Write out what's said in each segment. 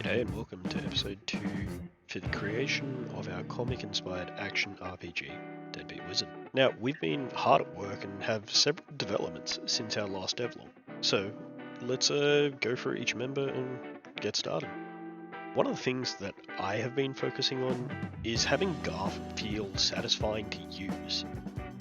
G'day and welcome to episode 2 for the creation of our comic-inspired action RPG, Deadbeat Wizard. Now, we've been hard at work and have several developments since our last devlog, so let's go through each member and get started. One of the things that I have been focusing on is having Garth feel satisfying to use.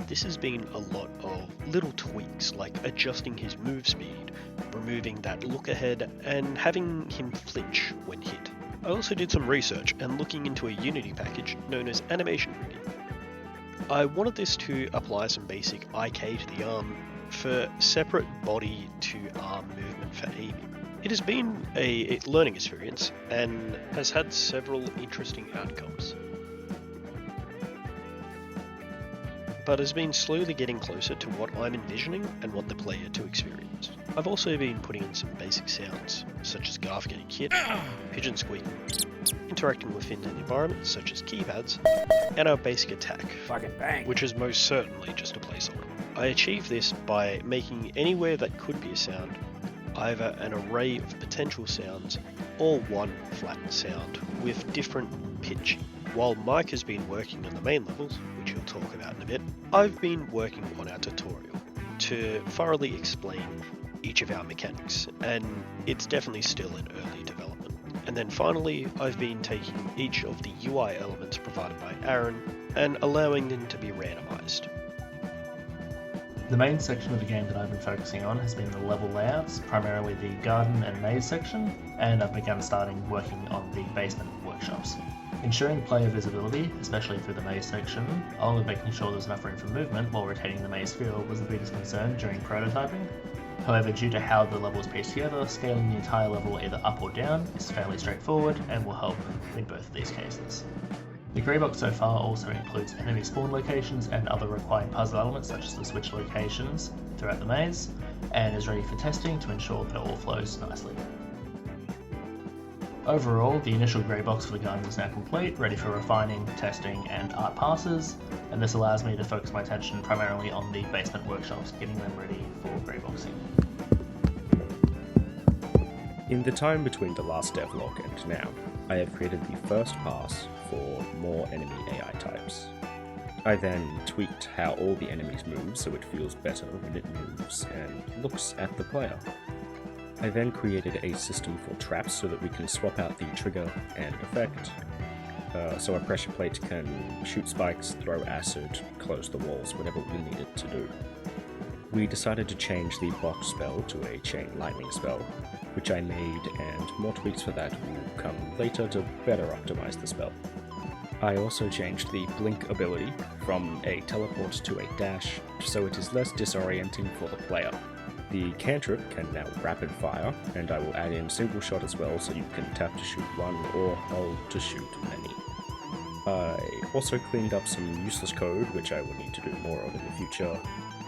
This has been a lot of little tweaks like adjusting his move speed, removing that look ahead, and having him flinch when hit. I also did some research and looking into a Unity package known as Animation Ready. I wanted this to apply some basic IK to the arm for separate body to arm movement for aiming. It has been a learning experience and has had several interesting outcomes, but has been slowly getting closer to what I'm envisioning and what the player to experience. I've also been putting in some basic sounds, such as Garth getting hit, pigeon squeaking, interacting within an environment such as keypads, and our basic attack, which is most certainly just a placeholder. I achieved this by making anywhere that could be a sound either an array of potential sounds or one flattened sound with different pitch. While Mike has been working on the main levels, which he'll talk about in a bit, I've been working on our tutorial to thoroughly explain each of our mechanics, and it's definitely still in early development. And then finally, I've been taking each of the UI elements provided by Aaron and allowing them to be randomized. The main section of the game that I've been focusing on has been the level layouts, primarily the garden and maze section, and I've begun working on the basement workshops. Ensuring player visibility, especially through the maze section, along with making sure there's enough room for movement while retaining the maze feel, was the biggest concern during prototyping. However, due to how the level is pieced together, scaling the entire level either up or down is fairly straightforward and will help in both of these cases. The grey box so far also includes enemy spawn locations and other required puzzle elements such as the switch locations throughout the maze, and is ready for testing to ensure that it all flows nicely. Overall, the initial grey box for the garden is now complete, ready for refining, testing, and art passes, and this allows me to focus my attention primarily on the basement workshops, getting them ready for grey boxing. In the time between the last devlog and now, I have created the first pass for more enemy AI types. I then tweaked how all the enemies move so it feels better when it moves and looks at the player. I then created a system for traps so that we can swap out the trigger and effect, so a pressure plate can shoot spikes, throw acid, close the walls, whatever we needed to do. We decided to change the box spell to a chain lightning spell, which I made, and more tweaks for that will come later to better optimize the spell. I also changed the blink ability from a teleport to a dash, so it is less disorienting for the player. The cantrip can now rapid fire, and I will add in single shot as well, so you can tap to shoot one or hold to shoot many. I also cleaned up some useless code, which I will need to do more of in the future,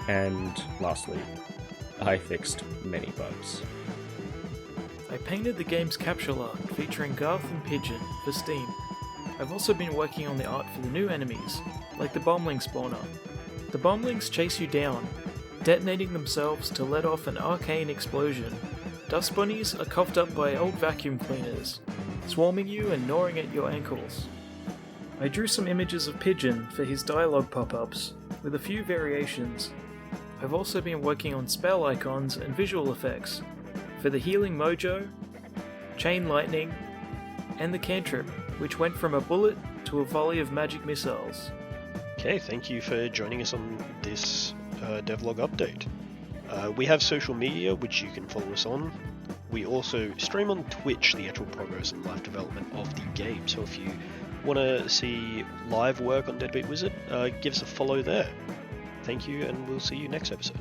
and lastly, I fixed many bugs. I painted the game's capsule art featuring Garth and Pigeon for Steam. I've also been working on the art for the new enemies, like the bombling spawner. The bomblings chase you down, detonating themselves to let off an arcane explosion. Dust bunnies are coughed up by old vacuum cleaners, swarming you and gnawing at your ankles. I drew some images of Pigeon for his dialogue pop-ups, with a few variations. I've also been working on spell icons and visual effects for the healing mojo, chain lightning, and the cantrip, which went from a bullet to a volley of magic missiles. Okay, thank you for joining us on this devlog update. We have social media which you can follow us on. We also stream on Twitch the actual progress and live development of the game, so if you want to see live work on Deadbeat Wizard, give us a follow there. Thank you, and we'll see you next episode.